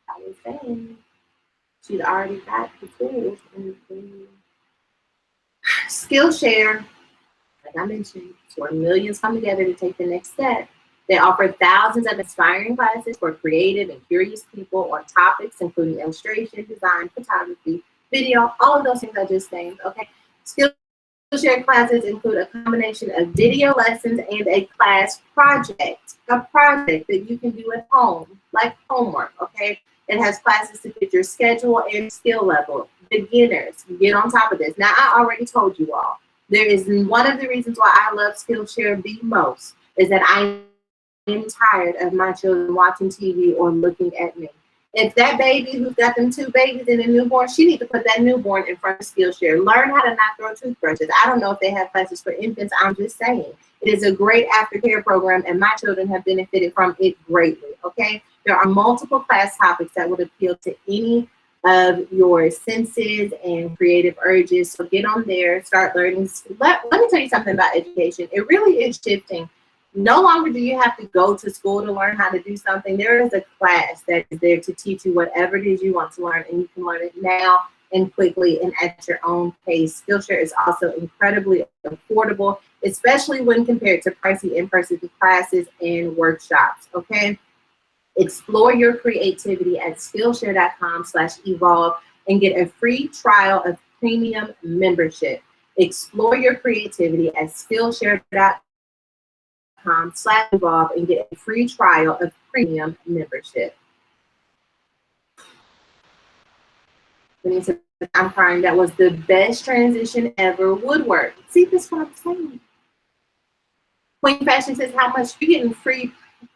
I was saying, she'd already got the tools. Skillshare, like I mentioned, it's where millions come together to take the next step. They offer thousands of inspiring classes for creative and curious people on topics including illustration, design, photography, video, all of those things I just named. Okay, Skillshare classes include a combination of video lessons and a class project, that you can do at home, like homework. Okay, it has classes to fit your schedule and skill level. Beginners, get on top of this. Now, I already told you all, there is one of the reasons why I love Skillshare the most is that I am tired of my children watching TV or looking at me. If that baby who's got them two babies and a newborn, she needs to put that newborn in front of Skillshare. Learn how to not throw toothbrushes. I don't know if they have classes for infants. I'm just saying. It is a great aftercare program, and my children have benefited from it greatly, okay? There are multiple class topics that would appeal to any of your senses and creative urges. So get on there, start learning. Let me tell you something about education. It really is shifting. No longer do you have to go to school to learn how to do something. There is a class that is there to teach you whatever it is you want to learn, and you can learn it now and quickly and at your own pace. Skillshare is also incredibly affordable, especially when compared to pricey in-person classes and workshops, okay? Explore your creativity at Skillshare.com/evolve and get a free trial of premium membership. Explore your creativity at Skillshare.com/evolve and get a free trial of premium membership. I'm crying. That was the best transition ever. Woodwork. See, this is what I'm saying. Queen Fashion says, how much you getting free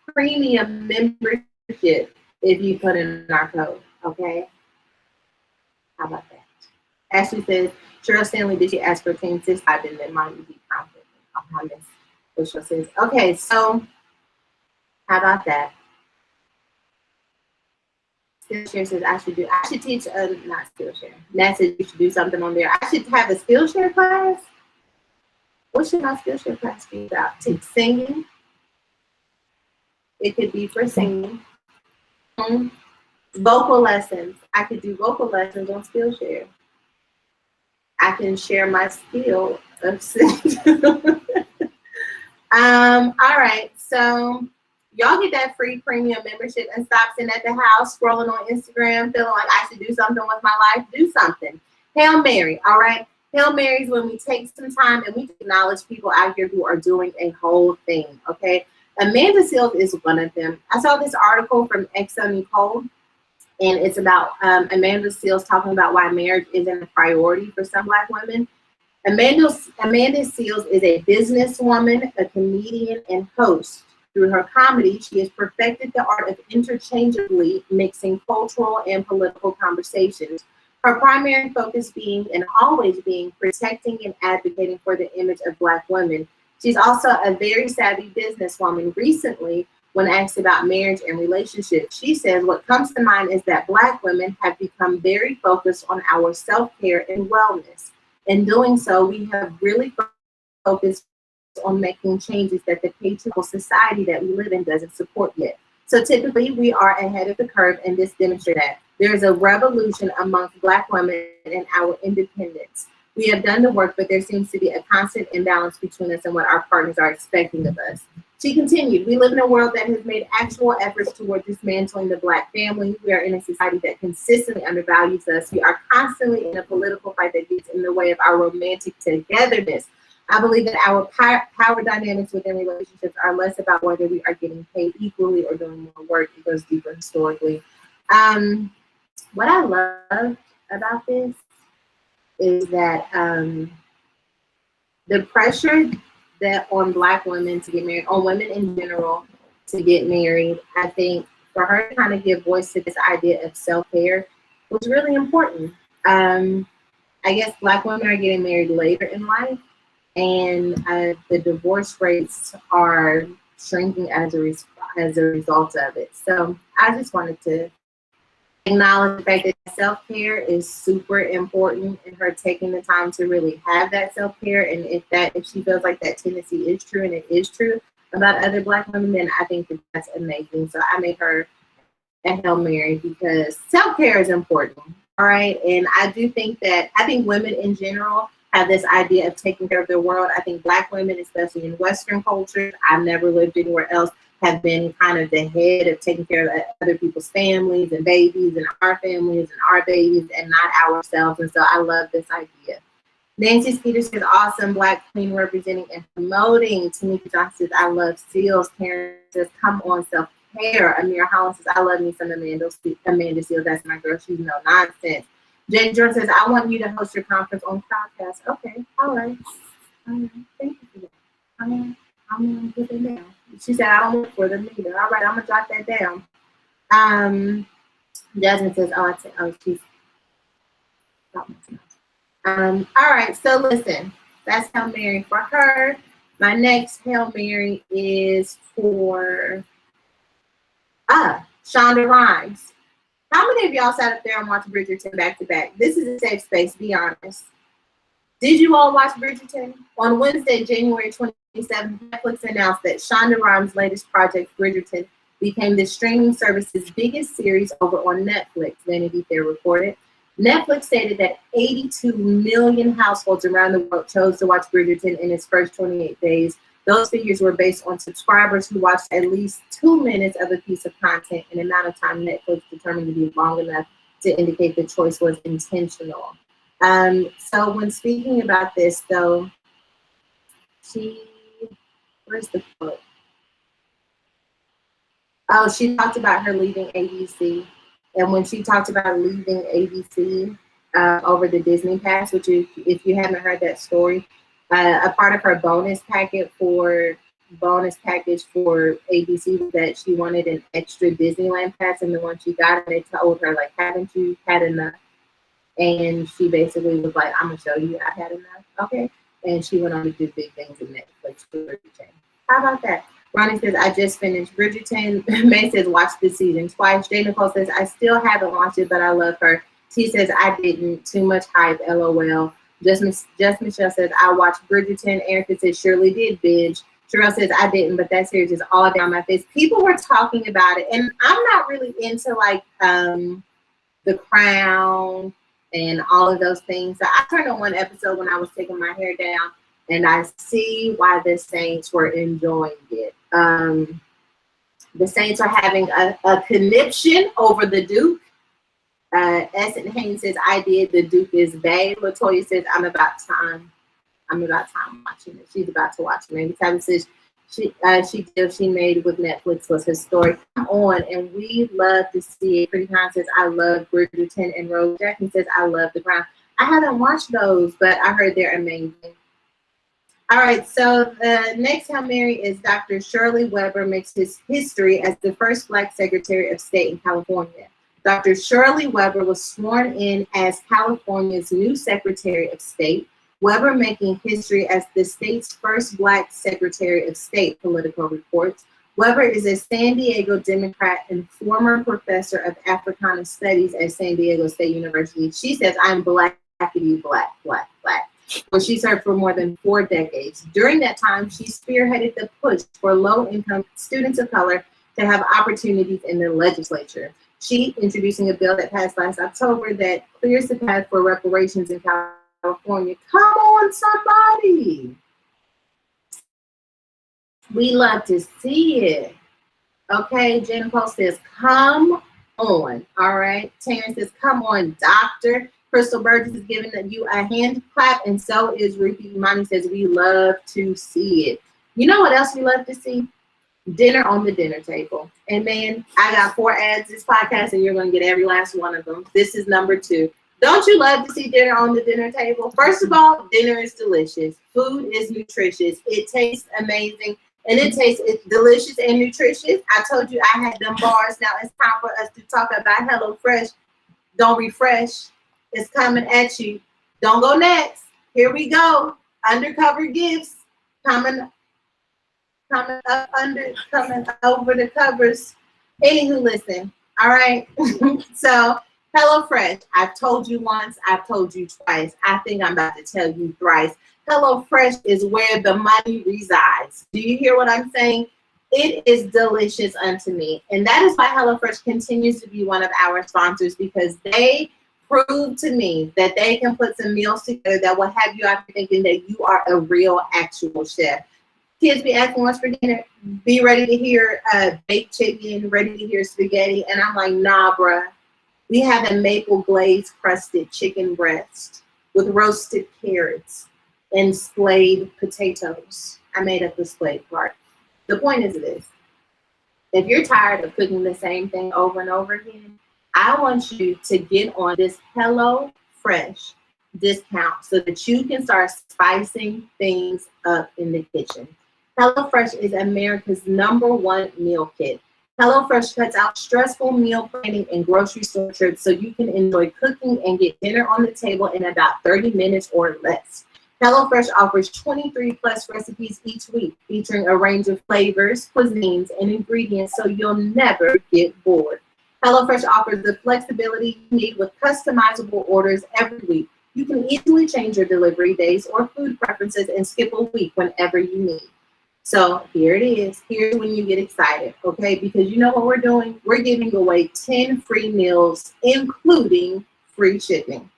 premium membership if you put in our code, okay? How about that? Ashley says, Cheryl Stanley, did she ask for Team 6? I didn't. It might be confident. I'll promise. Cheryl says, okay, so how about that? Skillshare says I should teach, not Skillshare. Nat says you should do something on there. I should have a Skillshare class. What should my Skillshare class be about? Teach singing. It could be for singing. Vocal lessons. I could do vocal lessons on Skillshare. I can share my skill of singing. All right, so y'all get that free premium membership and stop sitting at the house scrolling on Instagram, feeling like I should do something with my life. Do something. Hail Mary, all right? Hail Mary is when we take some time and we acknowledge people out here who are doing a whole thing, okay? Amanda Seales is one of them. I saw this article from Exo Nicole, and it's about Amanda Seales talking about why marriage isn't a priority for some Black women. Amanda Seals is a businesswoman, a comedian, and host. Through her comedy, she has perfected the art of interchangeably mixing cultural and political conversations. Her primary focus being and always being protecting and advocating for the image of Black women. She's also a very savvy businesswoman. Recently, when asked about marriage and relationships, she says, what comes to mind is that Black women have become very focused on our self-care and wellness. In doing so, we have really focused on making changes that the patriarchal society that we live in doesn't support yet. So typically we are ahead of the curve, and this demonstrates that. There is a revolution amongst Black women and our independence. We have done the work, but there seems to be a constant imbalance between us and what our partners are expecting of us. She continued, we live in a world that has made actual efforts toward dismantling the Black family. We are in a society that consistently undervalues us. We are constantly in a political fight that gets in the way of our romantic togetherness. I believe that our power dynamics within relationships are less about whether we are getting paid equally or doing more work. It goes deeper historically. What I love about this is that the pressure that on Black women to get married, on women in general to get married, I think for her to kind of give voice to this idea of self-care was really important. I guess Black women are getting married later in life, and the divorce rates are shrinking as a result of it. So I just wanted to acknowledge the fact that self-care is super important, and her taking the time to really have that self-care. And if she feels like that tendency is true, and it is true about other Black women, then I think that that's amazing. So I make her a Hail Mary because self-care is important. All right. And I think women in general have this idea of taking care of their world. I think Black women, especially in Western cultures, I've never lived anywhere else, have been kind of the head of taking care of other people's families and babies and our families and our babies and not ourselves. And so I love this idea. Nancy Skeeter says, awesome Black queen representing and promoting. Tamika Johnson says, I love Seals. Karen says, come on, self-care. Amir Holland says, I love me some Amanda Seals. That's my girl. She's no nonsense. Jane Jordan says, I want you to host your conference on Crowdcast. Okay, all right. Thank you for that. I'm going to put it down. She said, I don't look for them either. All right, I'm going to jot that down. Jasmine says, she's... all right, so listen, that's Hail Mary for her. My next Hail Mary is for Shonda Rhimes. How many of y'all sat up there and watched Bridgerton back to back? This is a safe space, be honest. Did you all watch Bridgerton? On Wednesday, January 27th, Netflix announced that Shonda Rhimes' latest project, Bridgerton, became the streaming service's biggest series over on Netflix, Vanity Fair reported. Netflix stated that 82 million households around the world chose to watch Bridgerton in its first 28 days. Those figures were based on subscribers who watched at least 2 minutes of a piece of content, an amount of time Netflix determined to be long enough to indicate the choice was intentional. So when speaking about this, though, where's the quote? Oh, she talked about her leaving ABC. And when she talked about leaving ABC over the Disney Pass, which if you haven't heard that story, a part of her bonus package for ABC was that she wanted an extra Disneyland pass, and the one she got, and they told her, like, haven't you had enough? And she basically was like, I'm gonna show you I've had enough. Okay. And she went on to do big things in Netflix for Bridgerton. How about that? Ronnie says, I just finished Bridgerton. May says, watch this season twice. Jay Nicole says, I still haven't watched it, but I love her. She says, I didn't. Too much hype, LOL. Just Michelle says, I watched Bridgerton. Erica says, surely did binge. Sherelle says, I didn't, but that series is all down my face. People were talking about it, and I'm not really into, like, The Crown and all of those things. So I turned on one episode when I was taking my hair down, and I see why the Saints were enjoying it. The Saints are having a conniption over the Duke. SZN8 says, I did. The Duke is bae. Latoya says, I'm about time watching it. She's about to watch it. Maybe Tabitha says, she made with Netflix was historic. Come on, and we love to see it. Pretty Con says, I love Bridgerton, and Rose Jackson says, I love The Crown. I haven't watched those, but I heard they're amazing. All right, so the next Hail Mary is Dr. Shirley Weber makes his history as the first Black Secretary of State in California. Dr. Shirley Weber was sworn in as California's new Secretary of State. Weber making history as the state's first Black Secretary of State, Politico reports. Weber is a San Diego Democrat and former professor of Africana Studies at San Diego State University. She says, I'm blackity black, black, black. Where she served for more than 4 decades. During that time, she spearheaded the push for low-income students of color to have opportunities in the legislature. She introducing a bill that passed last October that clears the path for reparations in California. Come on, somebody. We love to see it. Okay, Jen Cole says, come on. All right. Terrence says, come on, doctor. Crystal Burgess is giving you a hand clap, and so is Ruthie Imani says, we love to see it. You know what else we love to see? Dinner on the dinner table. And man, I got 4 ads this podcast, and you're going to get every last one of them. This is number 2. Don't you love to see dinner on the dinner table? First of all, dinner is delicious. Food is nutritious. It tastes amazing, and it's delicious and nutritious. I told you I had them bars. Now it's time for us to talk about HelloFresh. Don't refresh. It's coming at you. Don't go next. Here we go. Undercover gifts coming over the covers. Anywho, listen. All right. So HelloFresh. I've told you once. I've told you twice. I think I'm about to tell you thrice. HelloFresh is where the money resides. Do you hear what I'm saying? It is delicious unto me. And that is why HelloFresh continues to be one of our sponsors, because they prove to me that they can put some meals together that will have you out thinking that you are a real, actual chef. Kids be asking what's for dinner. Be ready to hear baked chicken, ready to hear spaghetti. And I'm like, nah, bruh. We have a maple glazed crusted chicken breast with roasted carrots and splayed potatoes. I made up the splayed part. The point is this. If you're tired of cooking the same thing over and over again, I want you to get on this HelloFresh discount so that you can start spicing things up in the kitchen. HelloFresh is America's #1 meal kit. HelloFresh cuts out stressful meal planning and grocery store trips so you can enjoy cooking and get dinner on the table in about 30 minutes or less. HelloFresh offers 23 plus recipes each week, featuring a range of flavors, cuisines, and ingredients so you'll never get bored. HelloFresh offers the flexibility you need with customizable orders every week. You can easily change your delivery days or food preferences and skip a week whenever you need. So here it is. Here's when you get excited, okay? Because you know what we're doing? We're giving away 10 free meals, including free shipping.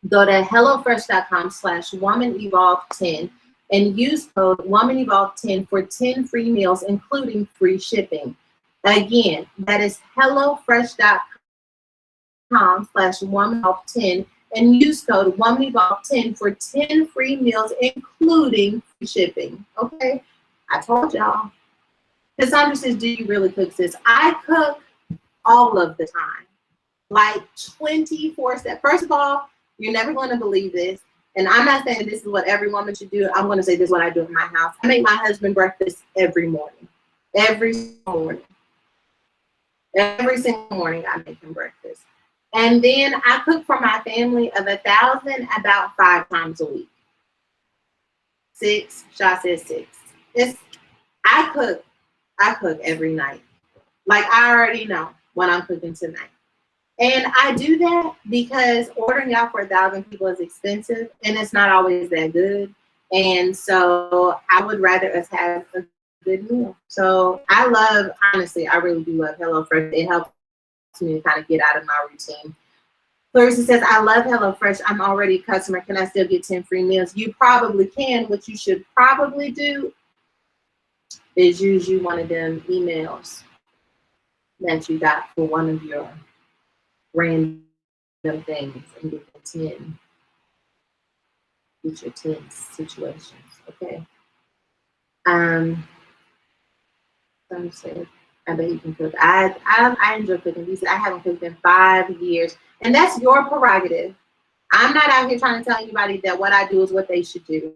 Go to HelloFresh.com/WomanEvolve10 and use code WomanEvolve10 for 10 free meals, including free shipping. Again, that is HelloFresh.com/WomanEvolve10 and use code WomanEvolve10 for 10 free meals, including free shipping. Okay? I told y'all. Cassandra says, do you really cook, sis? I cook all of the time. Like 24/7. First of all, you're never going to believe this. And I'm not saying this is what every woman should do. I'm going to say this is what I do in my house. I make my husband breakfast every morning. Every morning. Every single morning I make him breakfast. And then I cook for my family of 1,000 about 5 times a week. 6, Shaw says 6. I cook every night. Like I already know what I'm cooking tonight. And I do that because ordering out for 1,000 people is expensive and it's not always that good. And so I would rather us have a good meal. So I really do love HelloFresh. It helps me to kind of get out of my routine. Clarissa says, I love HelloFresh. I'm already a customer. Can I still get 10 free meals? You probably can. What you should probably do is use one of them emails that you got for one of your random things and get the 10. Get your 10 situations. Okay. Some said, I bet you can cook. I enjoy cooking. He said, I haven't cooked in 5 years. And that's your prerogative. I'm not out here trying to tell anybody that what I do is what they should do.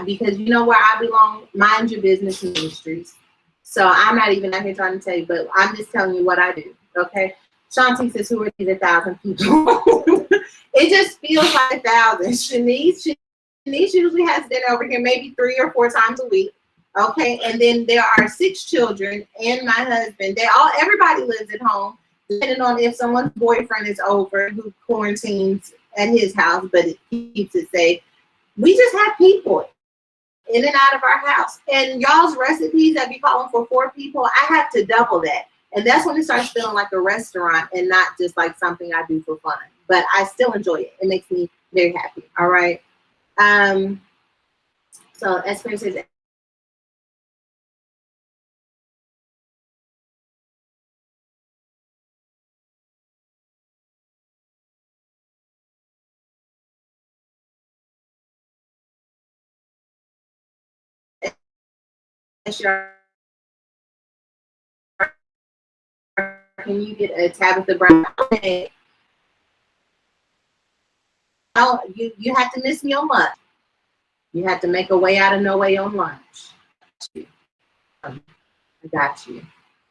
Because you know where I belong, mind your business ministries. So I'm not even out here trying to tell you, but I'm just telling you what I do. Okay. Shanti says, who are these 1,000 people? It just feels like 1,000. Shanice usually has dinner over here maybe 3 or 4 times a week. Okay. And then there are 6 children and my husband. Everybody lives at home, depending on if someone's boyfriend is over who quarantines at his house, but it keeps it safe. We just have people in and out of our house. And y'all's recipes that be calling for 4 people, I have to double that. And that's when it starts feeling like a restaurant and not just like something I do for fun. But I still enjoy it. It makes me very happy. All right. So Esper says, can you get a Tabitha Brown? Oh, you have to miss me on lunch. You have to make a way out of no way on lunch. I got you.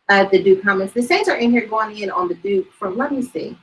The Duke comments. The Saints are in here going in on the Duke from, let me see.